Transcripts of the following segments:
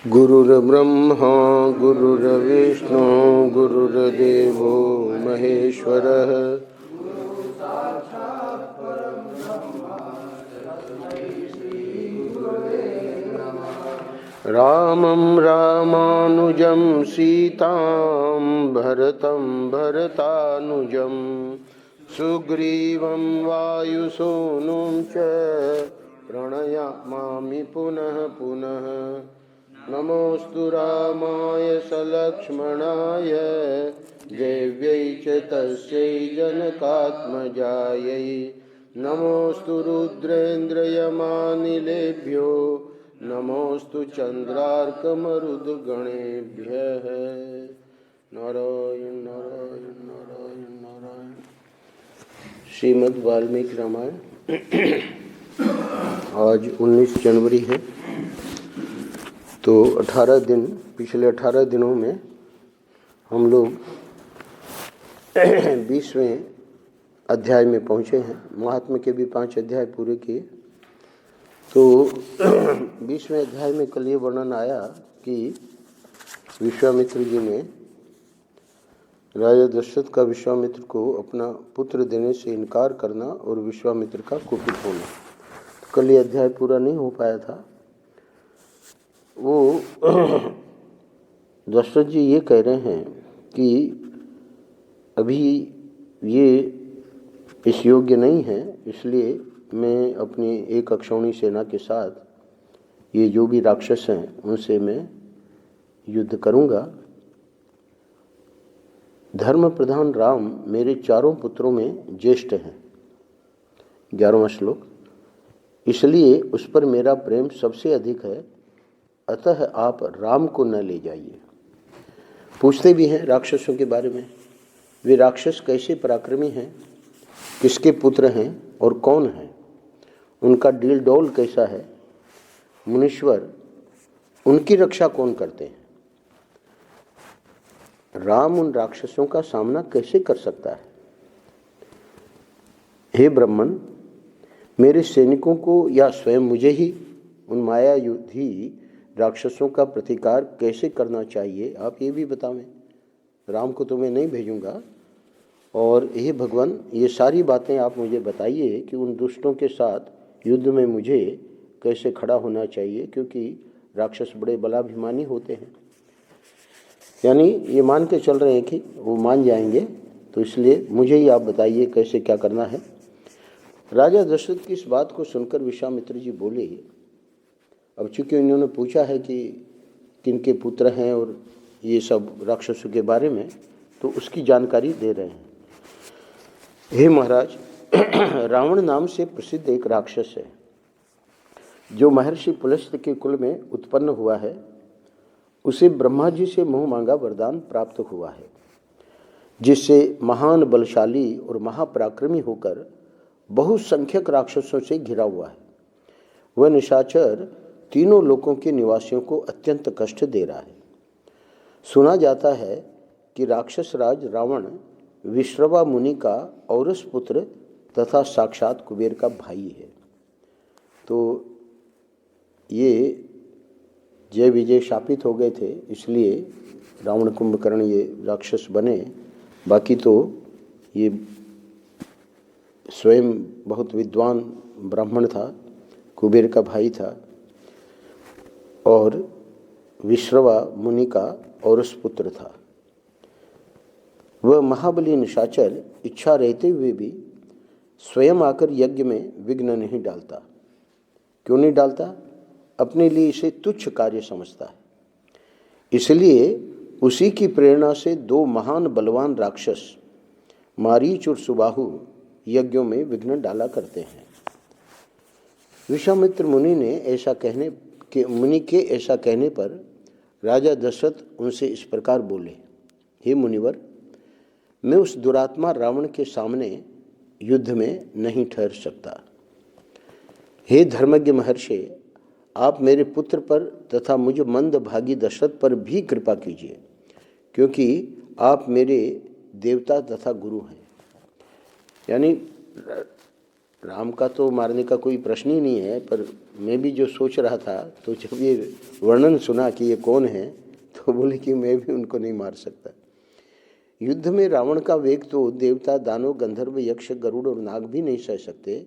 गुरुर्ब्रह्मा गुरुर्विष्णु गुरुर्देवो महेश्वरः। रामं रामानुजं सीतां भरतं भरतानुजं सुग्रीवं वायुसूनुं च प्रणयामामि पुनः पुनः। नमोऽस्तु रामाय सलक्ष्मणाय देव्यै च तस्यै जनकात्मजायै। नमोऽस्तु रुद्रेन्द्रयमानिलेभ्यो नमोऽस्तु चन्द्रार्कमरुद्गणेभ्यः। नारायण नारायण नारायण नारायण। श्रीमद् वाल्मीकि रामायण आज 19 जनवरी है। तो 18 दिन, पिछले 18 दिनों में हम लोग 20वें अध्याय में पहुँचे हैं। महात्मा के भी 5 अध्याय पूरे किए। तो 20वें अध्याय में कल ये वर्णन आया कि विश्वामित्र जी ने राजा दशरथ का विश्वामित्र को अपना पुत्र देने से इनकार करना और विश्वामित्र का कुपित होना। तो कल ये अध्याय पूरा नहीं हो पाया था। वो दशरथ जी ये कह रहे हैं कि अभी ये इस योग्य नहीं है, इसलिए मैं अपनी एक अक्षौणी सेना के साथ ये जो भी राक्षस हैं उनसे मैं युद्ध करूंगा। धर्म प्रधान राम मेरे चारों पुत्रों में ज्येष्ठ हैं। 11वां श्लोक। इसलिए उस पर मेरा प्रेम सबसे अधिक है, अतः आप राम को न ले जाइए। पूछते भी हैं राक्षसों के बारे में, वे राक्षस कैसे पराक्रमी हैं, किसके पुत्र हैं और कौन हैं, उनका डील डोल कैसा है, मुनीश्वर उनकी रक्षा कौन करते हैं, राम उन राक्षसों का सामना कैसे कर सकता है। हे ब्राह्मण, मेरे सैनिकों को या स्वयं मुझे ही उन माया युद्धि राक्षसों का प्रतिकार कैसे करना चाहिए, आप ये भी बतावें। राम को तो मैं नहीं भेजूंगा, और हे भगवान, ये सारी बातें आप मुझे बताइए कि उन दुष्टों के साथ युद्ध में मुझे कैसे खड़ा होना चाहिए, क्योंकि राक्षस बड़े बलाभिमानी होते हैं। यानी ये मान के चल रहे हैं कि वो मान जाएंगे, तो इसलिए मुझे ही आप बताइए कैसे क्या करना है। राजा दशरथ की इस बात को सुनकर विश्वामित्र जी बोले, अब चूंकि उन्होंने पूछा है कि किनके पुत्र हैं और ये सब राक्षसों के बारे में, तो उसकी जानकारी दे रहे हैं। हे महाराज, रावण नाम से प्रसिद्ध एक राक्षस है जो महर्षि पुलस्त्य के कुल में उत्पन्न हुआ है। उसे ब्रह्मा जी से मुँह मांगा वरदान प्राप्त हुआ है, जिससे महान बलशाली और महापराक्रमी होकर बहुसंख्यक राक्षसों से घिरा हुआ है। वह निशाचर तीनों लोकों के निवासियों को अत्यंत कष्ट दे रहा है। सुना जाता है कि राक्षस राज रावण विश्रवा मुनि का औरस पुत्र तथा साक्षात कुबेर का भाई है। तो ये जय विजय शापित हो गए थे, इसलिए रावण कुंभकर्ण ये राक्षस बने। बाकी तो ये स्वयं बहुत विद्वान ब्राह्मण था, कुबेर का भाई था और विश्रवा मुनि का औरस पुत्र था। वह महाबली निशाचर इच्छा रहते हुए भी स्वयं आकर यज्ञ में विघ्न नहीं डालता। क्यों नहीं डालता? अपने लिए इसे तुच्छ कार्य समझता है। इसलिए उसी की प्रेरणा से 2 महान बलवान राक्षस मारीच और सुबाहु यज्ञों में विघ्न डाला करते हैं। विश्वामित्र मुनि के ऐसा कहने पर राजा दशरथ उनसे इस प्रकार बोले, हे मुनिवर, मैं उस दुरात्मा रावण के सामने युद्ध में नहीं ठहर सकता। हे धर्मज्ञ महर्षि, आप मेरे पुत्र पर तथा मुझ मंद भागी दशरथ पर भी कृपा कीजिए, क्योंकि आप मेरे देवता तथा गुरु हैं। यानी राम का तो मारने का कोई प्रश्न ही नहीं है, पर मैं भी जो सोच रहा था, तो जब ये वर्णन सुना कि ये कौन है, तो बोले कि मैं भी उनको नहीं मार सकता। युद्ध में रावण का वेग तो देवता, दानव, गंधर्व, यक्ष, गरुड़ और नाग भी नहीं सह सकते,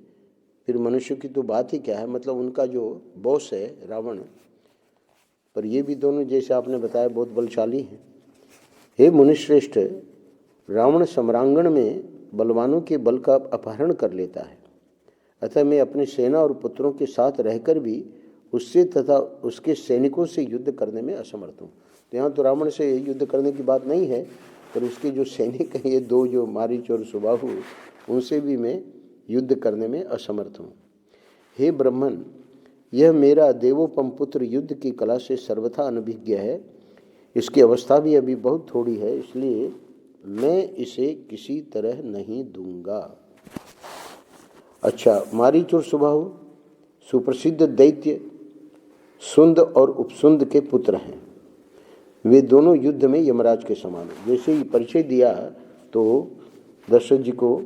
फिर मनुष्य की तो बात ही क्या है। मतलब उनका जो बॉस है रावण, पर ये भी दोनों जैसे आपने बताया बहुत बलशाली हैं। हे मुनिश्रेष्ठ, रावण सम्रांगण में बलवानों के बल का अपहरण कर लेता है, अतः मैं अपनी सेना और पुत्रों के साथ रहकर भी उससे तथा उसके सैनिकों से युद्ध करने में असमर्थ हूँ। तो यहाँ तो रावण से युद्ध करने की बात नहीं है, पर उसके जो सैनिक हैं, ये दो जो मारीच और सुबाहु, उनसे भी मैं युद्ध करने में असमर्थ हूँ। हे ब्रह्मन, यह मेरा देवोपम पुत्र युद्ध की कला से सर्वथा अनभिज्ञ है, इसकी अवस्था भी अभी बहुत थोड़ी है, इसलिए मैं इसे किसी तरह नहीं दूंगा। अच्छा, मारीच और सुबाहु सुप्रसिद्ध दैत्य सुंद और उपसुंद के पुत्र हैं। वे दोनों युद्ध में यमराज के समान हैं। जैसे ही परिचय दिया तो दशरथ जी को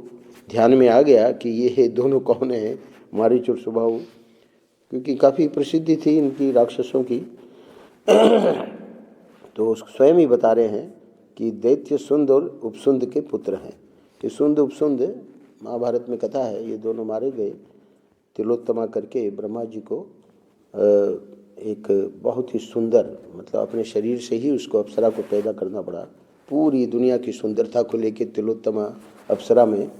ध्यान में आ गया कि ये दोनों कौन हैं, मारीच और सुबाहु, क्योंकि काफ़ी प्रसिद्धि थी इनकी राक्षसों की। तो स्वयं ही बता रहे हैं कि दैत्य सुंद और उपसुंद के पुत्र हैं। कि सुंद उपसुंद महाभारत में कथा है, ये दोनों मारे गए। तिलोत्तमा करके ब्रह्मा जी को एक बहुत ही सुंदर, मतलब अपने शरीर से ही उसको अप्सरा को पैदा करना पड़ा। पूरी दुनिया की सुंदरता को लेके तिलोत्तमा अप्सरा में,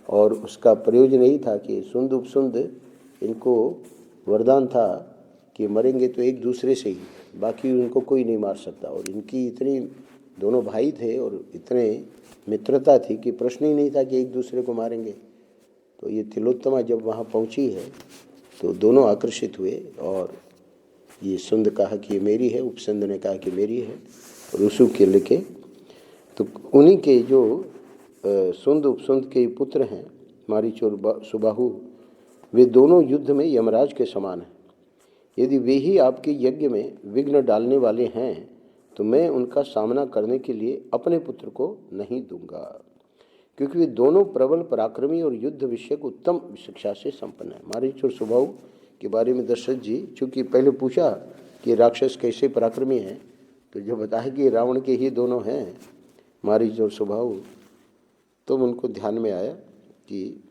और उसका प्रयोजन यही था कि सुंद उपसुंद इनको वरदान था कि मरेंगे तो एक दूसरे से ही, बाकी उनको कोई नहीं मार सकता। और इनकी इतनी, दोनों भाई थे और इतने मित्रता थी कि प्रश्न ही नहीं था कि एक दूसरे को मारेंगे। तो ये तिलोत्तमा जब वहाँ पहुँची है तो दोनों आकर्षित हुए, और ये सुंद कहा कि ये मेरी है, उपसुंद ने कहा कि मेरी है, और उसु के लेके तो उन्हीं के जो सुंद उपसुंद के पुत्र हैं मारीच और सुबाहु, वे दोनों युद्ध में यमराज के समान हैं। यदि वे ही आपके यज्ञ में विघ्न डालने वाले हैं तो मैं उनका सामना करने के लिए अपने पुत्र को नहीं दूंगा, क्योंकि वे दोनों प्रबल, पराक्रमी और युद्ध विषयक उत्तम शिक्षा से संपन्न है। मारीच और सुबाहु के बारे में दशरथ जी, चूँकि पहले पूछा कि राक्षस कैसे पराक्रमी हैं, तो जो बताया कि रावण के ही दोनों हैं मारीच और सुबाहु, तो उनको ध्यान में आया कि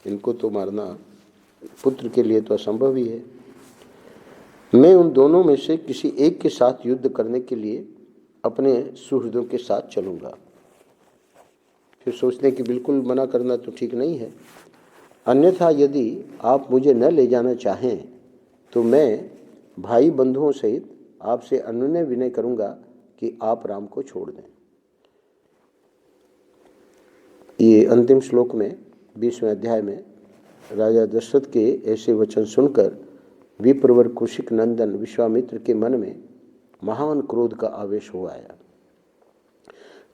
इनको तो मारना पुत्र के लिए तो असंभव ही है। मैं उन दोनों में से किसी एक के साथ युद्ध करने के लिए अपने सुहृदों के साथ चलूँगा। फिर सोचने की बिल्कुल मना करना तो ठीक नहीं है, अन्यथा यदि आप मुझे न ले जाना चाहें तो मैं भाई बंधुओं सहित आपसे अनुनय विनय करूँगा कि आप राम को छोड़ दें। ये अंतिम श्लोक में 20वें अध्याय में राजा दशरथ के ऐसे वचन सुनकर विप्रवर कुशिक नंदन विश्वामित्र के मन में महान क्रोध का आवेश हो आया।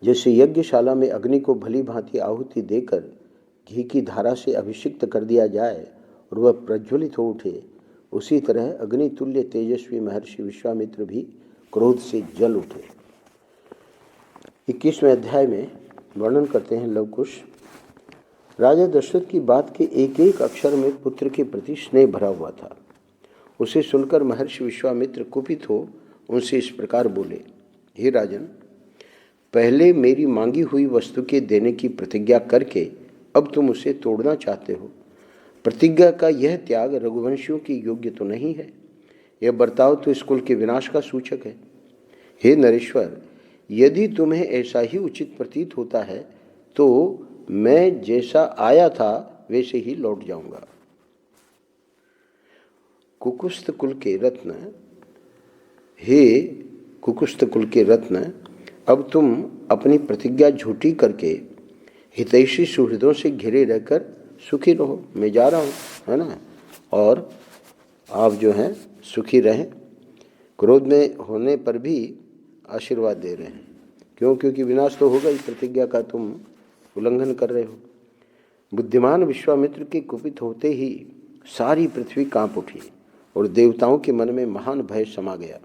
जैसे यज्ञशाला में अग्नि को भली भांति आहुति देकर घी की धारा से अभिषिक्त कर दिया जाए और वह प्रज्वलित हो उठे, उसी तरह अग्नितुल्य तेजस्वी महर्षि विश्वामित्र भी क्रोध से जल उठे। 21वें अध्याय में वर्णन करते हैं लवकुश। राजा दशरथ की बात के एक एक अक्षर में पुत्र के प्रति स्नेह भरा हुआ था। उसे सुनकर महर्षि विश्वामित्र कुपित हो उनसे इस प्रकार बोले, हे राजन, पहले मेरी मांगी हुई वस्तु के देने की प्रतिज्ञा करके अब तुम उसे तोड़ना चाहते हो। प्रतिज्ञा का यह त्याग रघुवंशियों की योग्य तो नहीं है। यह बर्ताव तो इस कुल के विनाश का सूचक है। हे नरेश्वर, यदि तुम्हें ऐसा ही उचित प्रतीत होता है तो मैं जैसा आया था वैसे ही लौट जाऊंगा। कुकुस्त कुल के रत्न, हे कुकुस्त कुल के रत्न, अब तुम अपनी प्रतिज्ञा झूठी करके हितैषी सुहृदों से घिरे रहकर सुखी रहो। मैं जा रहा हूँ, है ना, और आप जो हैं सुखी रहें। क्रोध में होने पर भी आशीर्वाद दे रहे हैं। क्यों? क्योंकि विनाश तो होगा ही, प्रतिज्ञा का तुम उल्लंघन कर रहे हो। बुद्धिमान विश्वामित्र के कुपित होते ही सारी पृथ्वी कांप उठी और देवताओं के मन में महान भय समा गया।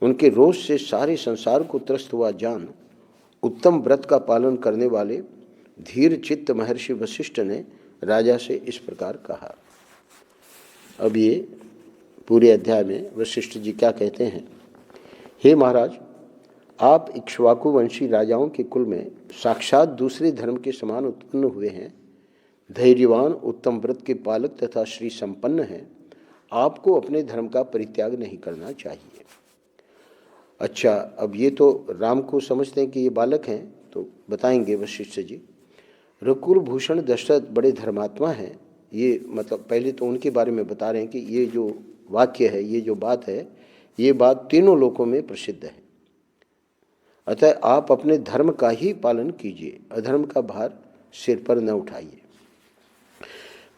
उनके रोष से सारे संसार को त्रस्त हुआ जान उत्तम व्रत का पालन करने वाले धीर चित्त महर्षि वशिष्ठ ने राजा से इस प्रकार कहा। अब ये पूरे अध्याय में वशिष्ठ जी क्या कहते हैं। हे महाराज, आप इक्ष्वाकु वंशी राजाओं के कुल में साक्षात दूसरे धर्म के समान उत्पन्न हुए हैं, धैर्यवान, उत्तम व्रत के पालक तथा श्री संपन्न हैं। आपको अपने धर्म का परित्याग नहीं करना चाहिए। अच्छा, अब ये तो राम को समझते हैं कि ये बालक हैं, तो बताएंगे वशिष्ठ जी। रकुल भूषण दशरथ बड़े धर्मात्मा हैं। ये मतलब पहले तो उनके बारे में बता रहे हैं कि ये जो वाक्य है, ये जो बात है, ये बात तीनों लोकों में प्रसिद्ध है। अतः आप अपने धर्म का ही पालन कीजिए, अधर्म का भार सिर पर न उठाइए।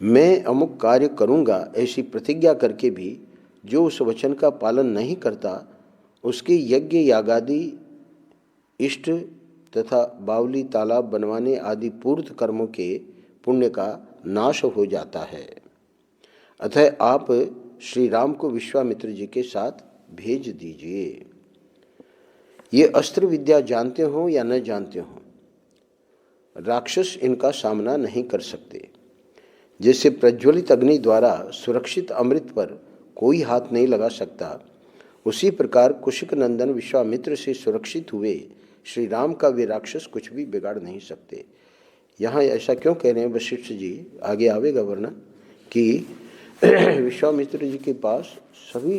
मैं अमुक कार्य करूँगा ऐसी प्रतिज्ञा करके भी जो उस वचन का पालन नहीं करता, उसके यज्ञ यागादि, इष्ट तथा बावली, तालाब बनवाने आदि पूर्त कर्मों के पुण्य का नाश हो जाता है। अतः आप श्री राम को विश्वामित्र जी के साथ भेज दीजिए। ये अस्त्र विद्या जानते हो या न जानते हो, राक्षस इनका सामना नहीं कर सकते। जैसे प्रज्वलित अग्नि द्वारा सुरक्षित अमृत पर कोई हाथ नहीं लगा सकता, उसी प्रकार कुशिक नंदन विश्वामित्र से सुरक्षित हुए श्री राम का वे राक्षस कुछ भी बिगाड़ नहीं सकते। यहाँ ऐसा क्यों कह रहे हैं वशिष्ठ जी, आगे आवेगा वर्णन कि विश्वामित्र जी के पास सभी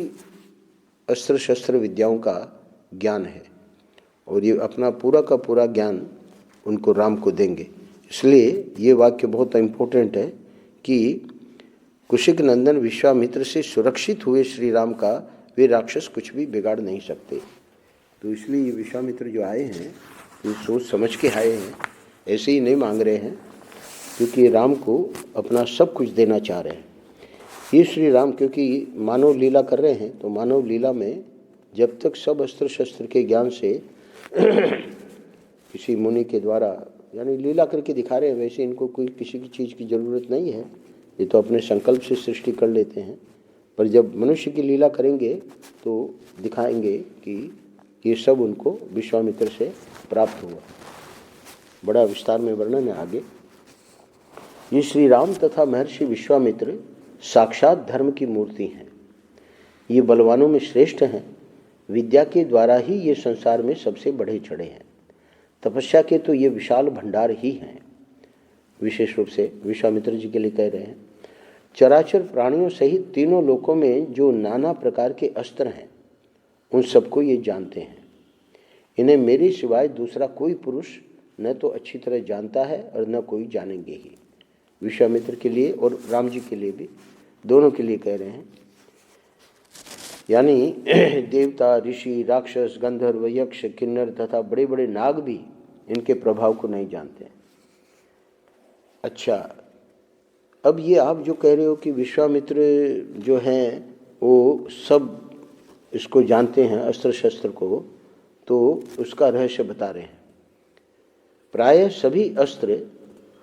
अस्त्र शस्त्र विद्याओं का ज्ञान है और ये अपना पूरा का पूरा ज्ञान उनको राम को देंगे। इसलिए ये वाक्य बहुत इम्पोर्टेंट है कि कुशिक नंदन विश्वामित्र से सुरक्षित हुए श्री राम का वे राक्षस कुछ भी बिगाड़ नहीं सकते। तो इसलिए ये विश्वामित्र जो आए हैं, ये सोच समझ के आए हैं, ऐसे ही नहीं मांग रहे हैं, क्योंकि राम को अपना सब कुछ देना चाह रहे हैं। ये श्री राम क्योंकि मानव लीला कर रहे हैं, तो मानव लीला में जब तक सब अस्त्र शस्त्र के ज्ञान से किसी मुनि के द्वारा यानी लीला करके दिखा रहे हैं, वैसे इनको कोई किसी की चीज़ की ज़रूरत नहीं है, ये तो अपने संकल्प से सृष्टि कर लेते हैं। पर जब मनुष्य की लीला करेंगे तो दिखाएंगे कि ये सब उनको विश्वामित्र से प्राप्त हुआ। बड़ा विस्तार में वर्णन है आगे। ये श्री राम तथा महर्षि विश्वामित्र साक्षात धर्म की मूर्ति हैं। ये बलवानों में श्रेष्ठ हैं, विद्या के द्वारा ही ये संसार में सबसे बढ़े चढ़े हैं। तपस्या के तो ये विशाल भंडार ही हैं। विशेष रूप से विश्वामित्र जी के लिए कह रहे हैं। चराचर प्राणियों सहित तीनों लोकों में जो नाना प्रकार के अस्त्र हैं, उन सबको ये जानते हैं। इन्हें मेरे सिवाय दूसरा कोई पुरुष न तो अच्छी तरह जानता है और न कोई जानेंगे ही। विश्वामित्र के लिए और राम जी के लिए भी, दोनों के लिए कह रहे हैं। यानी देवता, ऋषि, राक्षस, गंधर्व, यक्ष, किन्नर तथा बड़े बड़े नाग भी इनके प्रभाव को नहीं जानते। अच्छा, अब ये आप जो कह रहे हो कि विश्वामित्र जो हैं वो सब इसको जानते हैं, अस्त्र शस्त्र को, तो उसका रहस्य बता रहे हैं। प्रायः सभी अस्त्र,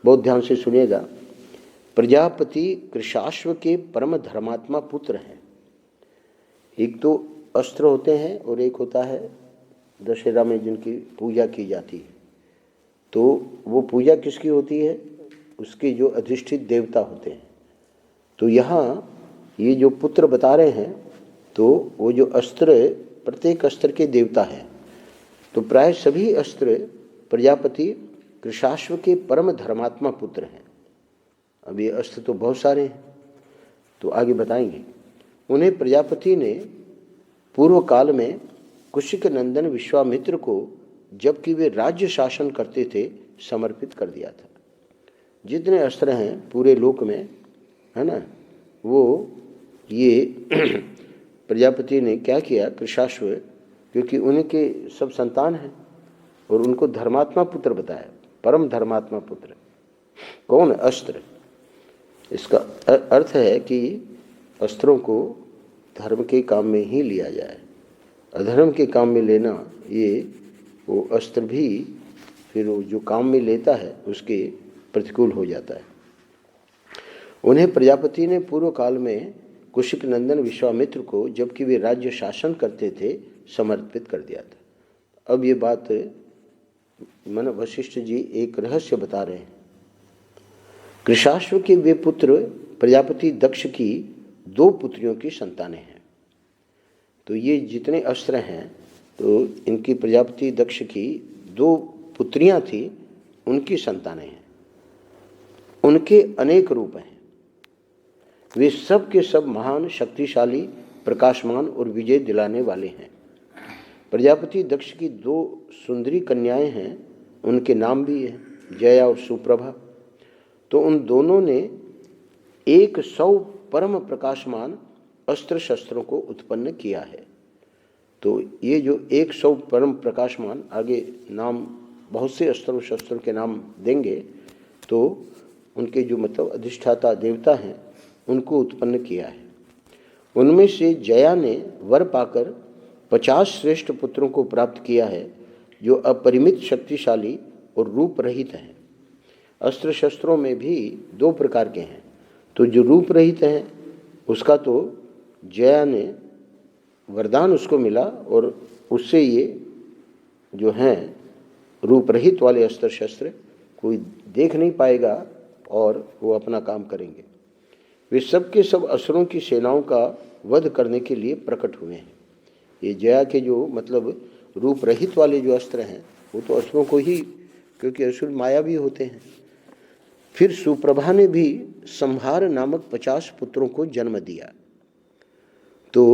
बहुत ध्यान से सुनिएगा, प्रजापति कृशाश्व के परम धर्मात्मा पुत्र हैं। एक तो अस्त्र होते हैं और एक होता है दशहरा में जिनकी पूजा की जाती है। तो वो पूजा किसकी होती है? उसके जो अधिष्ठित देवता होते हैं। तो यहाँ ये जो पुत्र बता रहे हैं, तो वो जो अस्त्र, प्रत्येक अस्त्र के देवता हैं। तो प्राय सभी अस्त्र प्रजापति कृशाश्व के परम धर्मात्मा पुत्र हैं। अब ये अस्त्र तो बहुत सारे हैं, तो आगे बताएंगे। उन्हें प्रजापति ने पूर्व काल में कुशिक नंदन विश्वामित्र को, जबकि वे राज्य शासन करते थे, समर्पित कर दिया था। जितने अस्त्र हैं पूरे लोक में, है ना, वो ये प्रजापति ने क्या किया, कृशाश्व, क्योंकि उनके सब संतान हैं और उनको धर्मात्मा पुत्र बताया, परम धर्मात्मा पुत्र। कौन? अस्त्र। इसका अर्थ है कि अस्त्रों को धर्म के काम में ही लिया जाए। अधर्म के काम में लेना, ये वो अस्त्र भी फिर वो जो काम में लेता है उसके प्रतिकूल हो जाता है। उन्हें प्रजापति ने पूर्व काल में कुशिक नंदन विश्वामित्र को, जबकि वे राज्य शासन करते थे, समर्पित कर दिया था। अब ये बात मन वशिष्ठ जी एक रहस्य बता रहे हैं। कृशाश्व के वे पुत्र प्रजापति दक्ष की 2 पुत्रियों की संतानें हैं। तो ये जितने अस्त्र हैं, तो इनकी प्रजापति दक्ष की 2 पुत्रियां थी, उनकी संतानें हैं, उनके अनेक रूप हैं। वे सब के सब महान, शक्तिशाली, प्रकाशमान और विजय दिलाने वाले हैं। प्रजापति दक्ष की 2 सुंदरी कन्याएं हैं, उनके नाम भी हैं जया और सुप्रभा। तो उन दोनों ने 100 परम प्रकाशमान अस्त्र शस्त्रों को उत्पन्न किया है। तो ये जो 100 परम प्रकाशमान, आगे नाम बहुत से अस्त्रों शस्त्रों के नाम देंगे, तो उनके जो मतलब अधिष्ठाता देवता हैं उनको उत्पन्न किया है। उनमें से जया ने वर पाकर 50 श्रेष्ठ पुत्रों को प्राप्त किया है, जो अपरिमित शक्तिशाली और रूप रहित हैं। अस्त्र शस्त्रों में भी 2 प्रकार के हैं। तो जो रूप रहित हैं उसका तो जया ने वरदान उसको मिला, और उससे ये जो हैं रूप रहित वाले अस्त्र शस्त्र कोई देख नहीं पाएगा और वो अपना काम करेंगे। वे सब के सब असुरों की सेनाओं का वध करने के लिए प्रकट हुए हैं। ये जया के जो मतलब रूप रहित वाले जो अस्त्र हैं वो तो असुरों को ही, क्योंकि असुर माया भी होते हैं। फिर सुप्रभा ने भी संहार नामक 50 पुत्रों को जन्म दिया। तो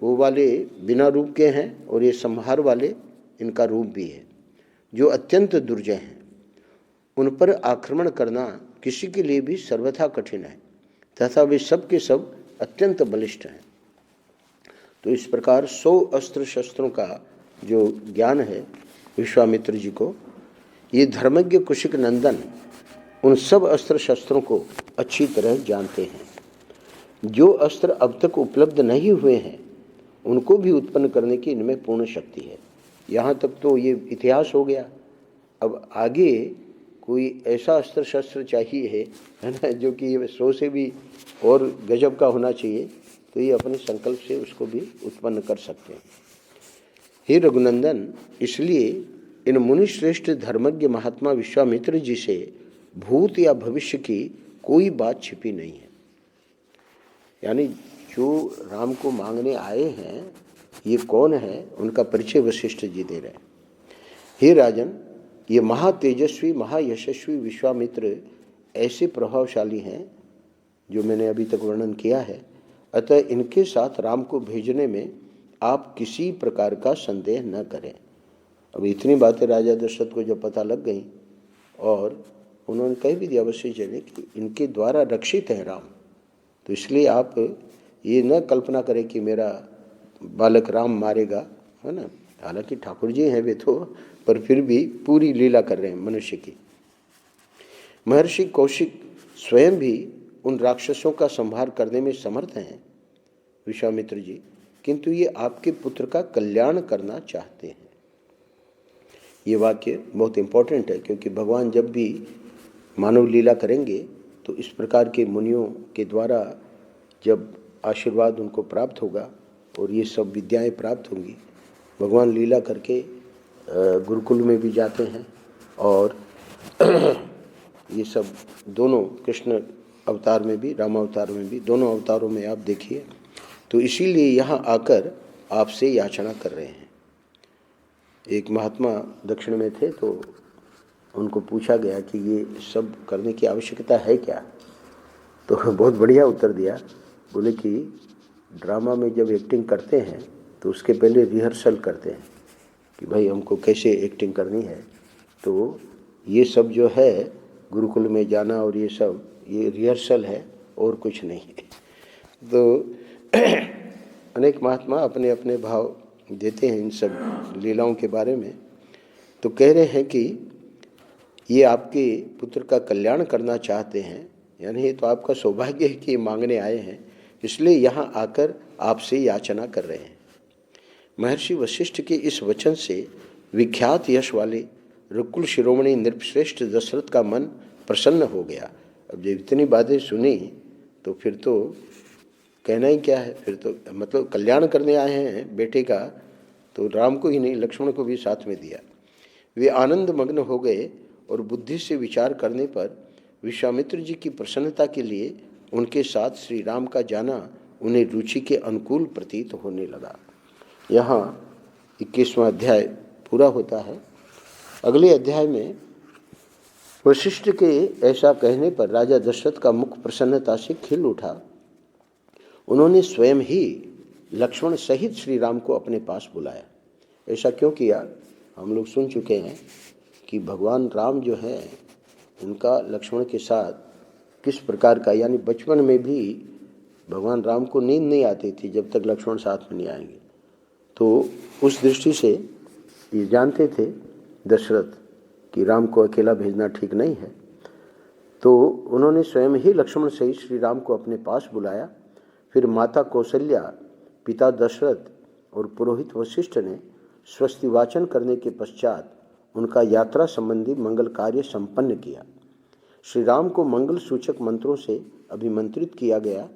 वो वाले बिना रूप के हैं और ये संहार वाले इनका रूप भी है, जो अत्यंत दुर्जय हैं। उन पर आक्रमण करना किसी के लिए भी सर्वथा कठिन है, तथा वे सब के सब अत्यंत बलिष्ठ हैं। तो इस प्रकार 100 अस्त्र शस्त्रों का जो ज्ञान है विश्वामित्र जी को, ये धर्मज्ञ कुशिक नंदन उन सब अस्त्र शस्त्रों को अच्छी तरह जानते हैं। जो अस्त्र अब तक उपलब्ध नहीं हुए हैं उनको भी उत्पन्न करने की इनमें पूर्ण शक्ति है। यहाँ तक तो ये इतिहास हो गया। अब आगे कोई ऐसा अस्त्र शस्त्र चाहिए है ना, जो कि 100 से भी और गजब का होना चाहिए, तो ये अपने संकल्प से उसको भी उत्पन्न कर सकते हैं। हे रघुनंदन, इसलिए इन मुनि श्रेष्ठ धर्मज्ञ महात्मा विश्वामित्र जी से भूत या भविष्य की कोई बात छिपी नहीं है। यानी जो राम को मांगने आए हैं ये कौन है, उनका परिचय वशिष्ठ जी दे रहे हैं। हे राजन, ये महातेजस्वी महायशस्वी विश्वामित्र ऐसे प्रभावशाली हैं जो मैंने अभी तक वर्णन किया है। अतः इनके साथ राम को भेजने में आप किसी प्रकार का संदेह न करें। अब इतनी बातें राजा दशरथ को जब पता लग गई और उन्होंने कह भी दिया अवश्य चले कि इनके द्वारा रक्षित है राम, तो इसलिए आप ये न कल्पना करें कि मेरा बालक राम मारेगा, है ना। हालांकि ठाकुर जी हैं वे तो, पर फिर भी पूरी लीला कर रहे हैं मनुष्य की। महर्षि कौशिक स्वयं भी उन राक्षसों का संहार करने में समर्थ हैं विश्वामित्र जी, किंतु ये आपके पुत्र का कल्याण करना चाहते हैं। ये वाक्य बहुत इम्पोर्टेंट है, क्योंकि भगवान जब भी मानव लीला करेंगे तो इस प्रकार के मुनियों के द्वारा जब आशीर्वाद उनको प्राप्त होगा और ये सब विद्याएं प्राप्त होंगी, भगवान लीला करके गुरुकुल में भी जाते हैं और ये सब दोनों कृष्ण अवतार में भी राम अवतार में भी, दोनों अवतारों में आप देखिए। तो इसीलिए यहाँ आकर आपसे याचना कर रहे हैं। एक महात्मा दक्षिण में थे तो उनको पूछा गया कि ये सब करने की आवश्यकता है क्या, तो बहुत बढ़िया उत्तर दिया। बोले कि ड्रामा में जब एक्टिंग करते हैं तो उसके पहले रिहर्सल करते हैं कि भाई हमको कैसे एक्टिंग करनी है। तो ये सब जो है गुरुकुल में जाना और ये सब, ये रिहर्सल है और कुछ नहीं है। तो अनेक महात्मा अपने अपने भाव देते हैं इन सब लीलाओं के बारे में। तो कह रहे हैं कि ये आपके पुत्र का कल्याण करना चाहते हैं, यानी ये तो आपका सौभाग्य है कि मांगने आए हैं, इसलिए यहाँ आकर आपसे याचना कर रहे हैं। महर्षि वशिष्ठ के इस वचन से विख्यात यश वाले रकुल शिरोमणि नृपश्रेष्ठ दशरथ का मन प्रसन्न हो गया। अब जब इतनी बातें सुनी तो फिर तो कहना ही क्या है, फिर तो मतलब कल्याण करने आए हैं बेटे का, तो राम को ही नहीं लक्ष्मण को भी साथ में दिया। वे आनंद मग्न हो गए और बुद्धि से विचार करने पर विश्वामित्र जी की प्रसन्नता के लिए उनके साथ श्री राम का जाना उन्हें रुचि के अनुकूल प्रतीत होने लगा। यहाँ 21वां अध्याय पूरा होता है। अगले अध्याय में वशिष्ठ के ऐसा कहने पर राजा दशरथ का मुख प्रसन्नता से खिल उठा। उन्होंने स्वयं ही लक्ष्मण सहित श्री राम को अपने पास बुलाया। ऐसा क्यों किया? हम लोग सुन चुके हैं कि भगवान राम जो है उनका लक्ष्मण के साथ किस प्रकार का, यानी बचपन में भी भगवान राम को नींद नहीं आती थी जब तक लक्ष्मण साथ में नहीं आएंगे। तो उस दृष्टि से ये जानते थे दशरथ कि राम को अकेला भेजना ठीक नहीं है। तो उन्होंने स्वयं ही लक्ष्मण सहित श्री राम को अपने पास बुलाया। फिर माता कौशल्या, पिता दशरथ और पुरोहित वशिष्ठ ने स्वस्ति वाचन करने के पश्चात उनका यात्रा संबंधी मंगल कार्य संपन्न किया। श्री राम को मंगल सूचक मंत्रों से अभिमंत्रित किया गया।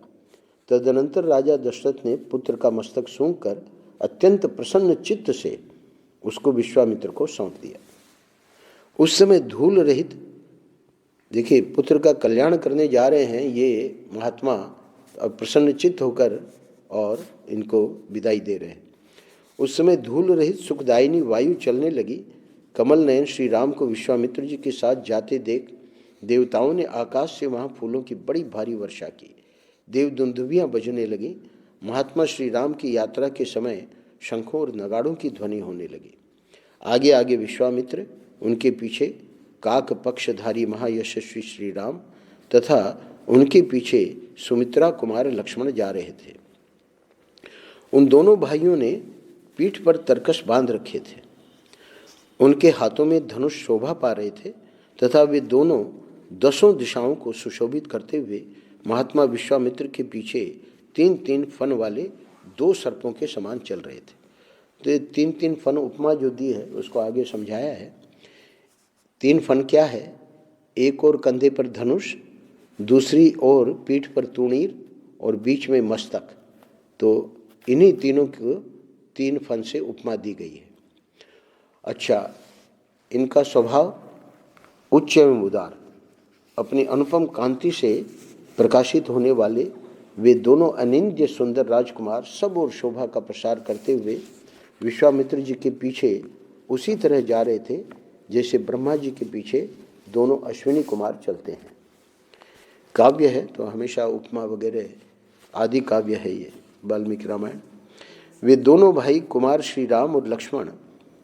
तदनंतर राजा दशरथ ने पुत्र का मस्तक सूंघकर अत्यंत प्रसन्न चित्त से उसको विश्वामित्र को सौंप दिया। उस समय धूल रहित, देखिए पुत्र का कल्याण करने जा रहे हैं ये महात्मा, अब प्रसन्न चित्त होकर और इनको विदाई दे रहे हैं। उस समय धूल रहित सुखदायिनी वायु चलने लगी। कमल नयन श्री राम को विश्वामित्र जी के साथ जाते देख देवताओं ने आकाश से वहाँ फूलों की बड़ी भारी वर्षा की। देव दुंदुभियाँ बजने लगी। महात्मा श्री राम की यात्रा के समय शंखों और नगाड़ों की ध्वनि होने लगी। आगे आगे विश्वामित्र, उनके पीछे काक पक्षधारी महायशस्वी श्री राम तथा उनके पीछे सुमित्रा कुमार लक्ष्मण जा रहे थे। उन दोनों भाइयों ने पीठ पर तरकश बांध रखे थे। उनके हाथों में धनुष शोभा पा रहे थे तथा वे दोनों 10 दिशाओं को सुशोभित करते हुए महात्मा विश्वामित्र के पीछे 3-3 फन वाले 2 सर्पों के समान चल रहे थे। तो ये 3-3 फन उपमा जो दी है उसको आगे समझाया है। 3 फन क्या है? एक और कंधे पर धनुष, दूसरी ओर पीठ पर तूणीर और बीच में मस्तक। तो इन्हीं तीनों को 3 फन से उपमा दी गई है। अच्छा, इनका स्वभाव उच्च एवं उदार, अपनी अनुपम कांति से प्रकाशित होने वाले वे दोनों अनिंद्य सुंदर राजकुमार सब और शोभा का प्रसार करते हुए विश्वामित्र जी के पीछे उसी तरह जा रहे थे जैसे ब्रह्मा जी के पीछे दोनों अश्विनी कुमार चलते हैं। काव्य है तो हमेशा उपमा वगैरह आदि काव्य है ये वाल्मीकि रामायण। वे दोनों भाई कुमार श्री राम और लक्ष्मण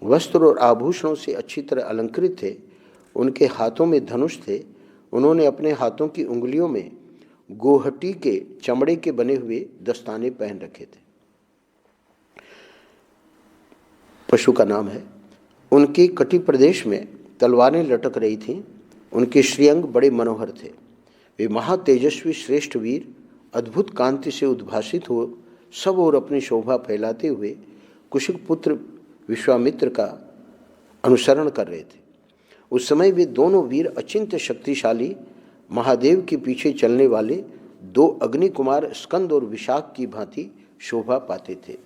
वस्त्र और आभूषणों से अच्छी तरह अलंकृत थे। उनके हाथों में धनुष थे। उन्होंने अपने हाथों की उंगलियों में गोहटी के चमड़े के बने हुए दस्ताने पहन रखे थे। पशु का नाम है। उनके कटी प्रदेश में तलवारें लटक रही थीं। उनके श्रीअंग बड़े मनोहर थे। वे महातेजस्वी श्रेष्ठ वीर अद्भुत कांति से उद्भासित हो सब और अपनी शोभा फैलाते हुए कुशिक पुत्र विश्वामित्र का अनुसरण कर रहे थे। उस समय वे दोनों वीर अचिंत्य शक्तिशाली महादेव के पीछे चलने वाले 2 अग्नि कुमार स्कंद और विशाख की भांति शोभा पाते थे।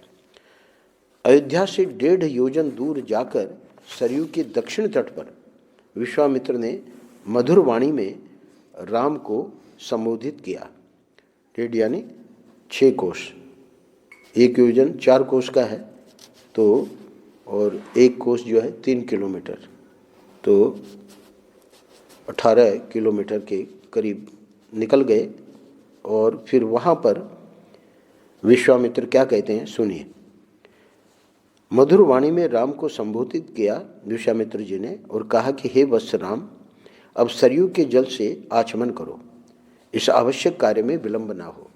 अयोध्या से 1.5 योजन दूर जाकर सरयू के दक्षिण तट पर विश्वामित्र ने मधुर वाणी में राम को संबोधित किया। 1.5 यानी 6 कोस, 1 योजन 4 कोस का है तो, और 1 कोस जो है 3 किलोमीटर, तो 18 किलोमीटर के करीब निकल गए। और फिर वहाँ पर विश्वामित्र क्या कहते हैं सुनिए। मधुर वाणी में राम को संबोधित किया विश्वामित्र जी ने और कहा कि हे वत्स राम, अब सरयू के जल से आचमन करो, इस आवश्यक कार्य में विलंब ना हो।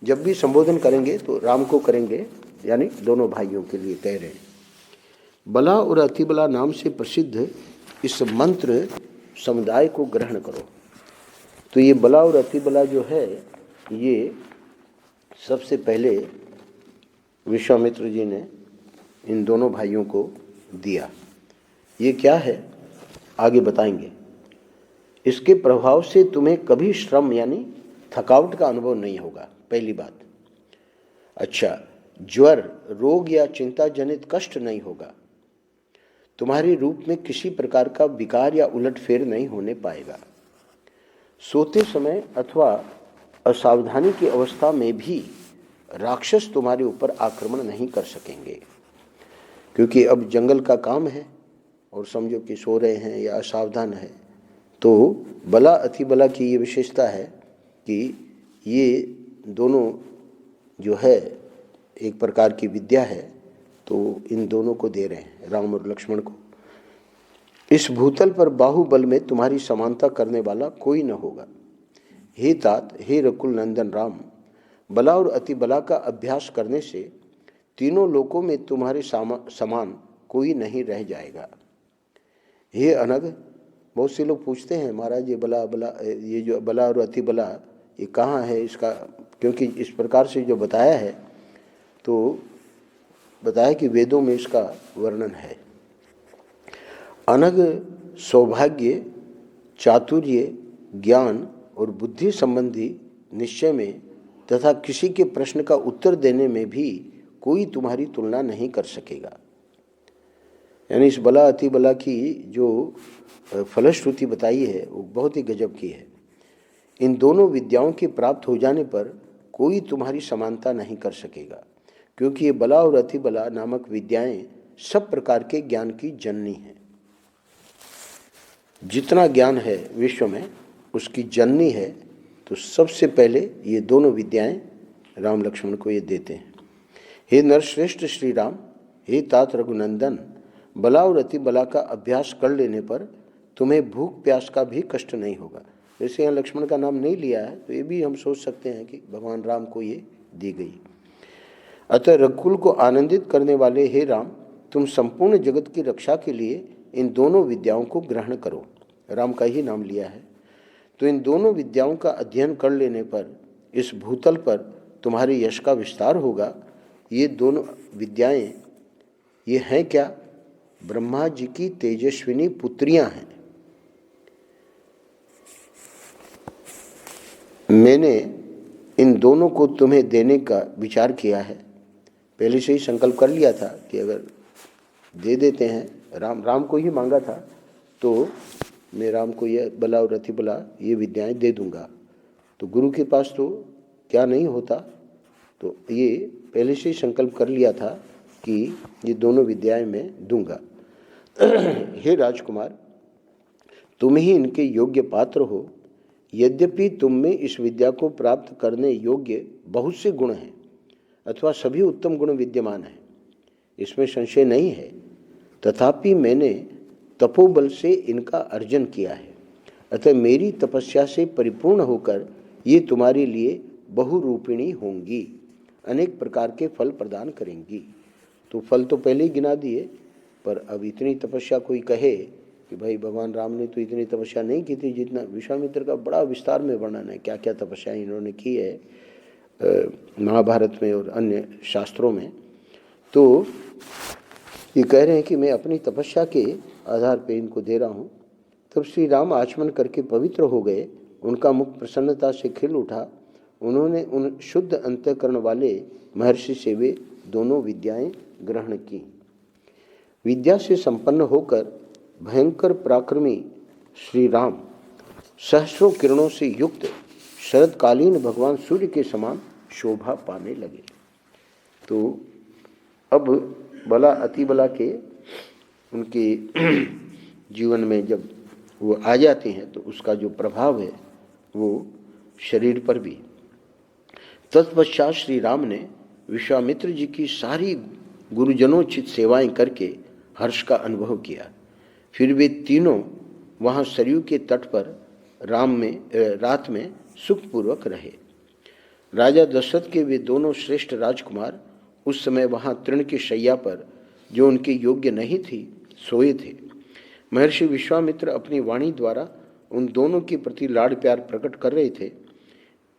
जब भी संबोधन करेंगे तो राम को करेंगे, यानी दोनों भाइयों के लिए कह रहे हैं। बला और अतिबला नाम से प्रसिद्ध इस मंत्र समुदाय को ग्रहण करो। तो ये बला और अतिबला जो है ये सबसे पहले विश्वामित्र जी ने इन दोनों भाइयों को दिया। ये क्या है आगे बताएंगे। इसके प्रभाव से तुम्हें कभी श्रम यानी थकावट का अनुभव नहीं होगा, पहली बात। अच्छा, ज्वर, रोग या चिंता जनित कष्ट नहीं होगा। तुम्हारे रूप में किसी प्रकार का विकार या उलटफेर नहीं होने पाएगा। सोते समय अथवा असावधानी की अवस्था में भी राक्षस तुम्हारे ऊपर आक्रमण नहीं कर सकेंगे, क्योंकि अब जंगल का काम है और समझो कि सो रहे हैं या असावधान है। तो बला अति बला की ये विशेषता है कि ये दोनों जो है एक प्रकार की विद्या है, तो इन दोनों को दे रहे हैं, राम और लक्ष्मण को। इस भूतल पर बाहुबल में तुम्हारी समानता करने वाला कोई न होगा। हे तात, हे रकुल नंदन राम, बला और अति बला का अभ्यास करने से तीनों लोकों में तुम्हारे समान कोई नहीं रह जाएगा। हे अनग, बहुत से लोग पूछते हैं महाराज ये ये जो बला और अति बला ये कहाँ है इसका, क्योंकि इस प्रकार से जो बताया है तो बताया कि वेदों में इसका वर्णन है। अनग सौभाग्य, चातुर्य, ज्ञान और बुद्धि संबंधी निश्चय में तथा किसी के प्रश्न का उत्तर देने में भी कोई तुम्हारी तुलना नहीं कर सकेगा। यानी इस बला अति बला की जो फलश्रुति बताई है वो बहुत ही गजब की है। इन दोनों विद्याओं के प्राप्त हो जाने पर कोई तुम्हारी समानता नहीं कर सकेगा, क्योंकि ये बला और अति बला नामक विद्याएं सब प्रकार के ज्ञान की जननी हैं। जितना ज्ञान है विश्व में उसकी जननी है, तो सबसे पहले ये दोनों विद्याएं राम लक्ष्मण को ये देते हैं। हे नरश्रेष्ठ श्री राम, हे तात रघुनंदन, बला और अति बला का अभ्यास कर लेने पर तुम्हें भूख प्यास का भी कष्ट नहीं होगा। जैसे यहाँ लक्ष्मण का नाम नहीं लिया है तो ये भी हम सोच सकते हैं कि भगवान राम को ये दी गई। अतः रघुकुल को आनंदित करने वाले हे राम, तुम संपूर्ण जगत की रक्षा के लिए इन दोनों विद्याओं को ग्रहण करो। राम का ही नाम लिया है। तो इन दोनों विद्याओं का अध्ययन कर लेने पर इस भूतल पर तुम्हारे यश का विस्तार होगा। ये दोनों विद्याएं ये हैं क्या? ब्रह्मा जी की तेजस्विनी पुत्रियां हैं। मैंने इन दोनों को तुम्हें देने का विचार किया है। पहले से ही संकल्प कर लिया था कि अगर दे देते हैं, राम को ही मांगा था, तो मैं राम को ये बला और अति बला ये विद्याएं दे दूंगा। तो गुरु के पास तो क्या नहीं होता, तो ये पहले से ही संकल्प कर लिया था कि ये दोनों विद्याएं मैं दूंगा। हे राजकुमार, तुम ही इनके योग्य पात्र हो। यद्यपि तुम में इस विद्या को प्राप्त करने योग्य बहुत से गुण हैं अथवा सभी उत्तम गुण विद्यमान हैं, इसमें संशय नहीं है, तथापि मैंने तपोबल से इनका अर्जन किया है। अतः मेरी तपस्या से परिपूर्ण होकर ये तुम्हारे लिए बहुरूपिणी होंगी, अनेक प्रकार के फल प्रदान करेंगी। तो फल तो पहले ही गिना दिए, पर अब इतनी तपस्या कोई कहे कि भाई भगवान राम ने तो इतनी तपस्या नहीं की थी जितना विश्वामित्र का बड़ा विस्तार में वर्णन है, क्या क्या तपस्याएं इन्होंने की है महाभारत में और अन्य शास्त्रों में। तो ये कह रहे हैं कि मैं अपनी तपस्या के आधार पे इनको दे रहा हूँ। तब श्री राम आचमन करके पवित्र हो गए, उनका मुख प्रसन्नता से खिल उठा। उन्होंने उन शुद्ध अंतःकरण वाले महर्षि से वे दोनों विद्याएं ग्रहण की। विद्या से संपन्न होकर भयंकर पराक्रमी श्री राम सहस्रों किरणों से युक्त शरदकालीन भगवान सूर्य के समान शोभा पाने लगे। तो अब बला अति बला के उनके जीवन में जब वो आ जाते हैं तो उसका जो प्रभाव है वो शरीर पर भी। तत्पश्चात श्री राम ने विश्वामित्र जी की सारी गुरुजनोचित सेवाएं करके हर्ष का अनुभव किया। फिर वे तीनों वहाँ सरयू के तट पर रात में सुखपूर्वक रहे। राजा दशरथ के वे दोनों श्रेष्ठ राजकुमार उस समय वहाँ तृण की शैया पर, जो उनके योग्य नहीं थी, सोए थे। महर्षि विश्वामित्र अपनी वाणी द्वारा उन दोनों के प्रति लाड़ प्यार प्रकट कर रहे थे।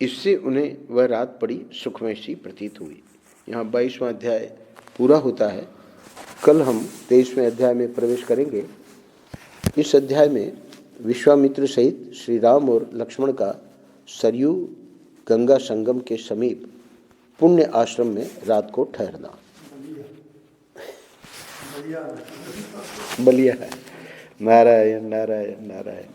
इससे उन्हें वह रात बड़ी सुखमय सी प्रतीत हुई। यहाँ 22वां अध्याय पूरा होता है। कल हम 23वें अध्याय में प्रवेश करेंगे। इस अध्याय में विश्वामित्र सहित श्री राम और लक्ष्मण का सरयू गंगा संगम के समीप पुण्य आश्रम में रात को ठहरना। बलिया है। नारायण नारायण नारायण।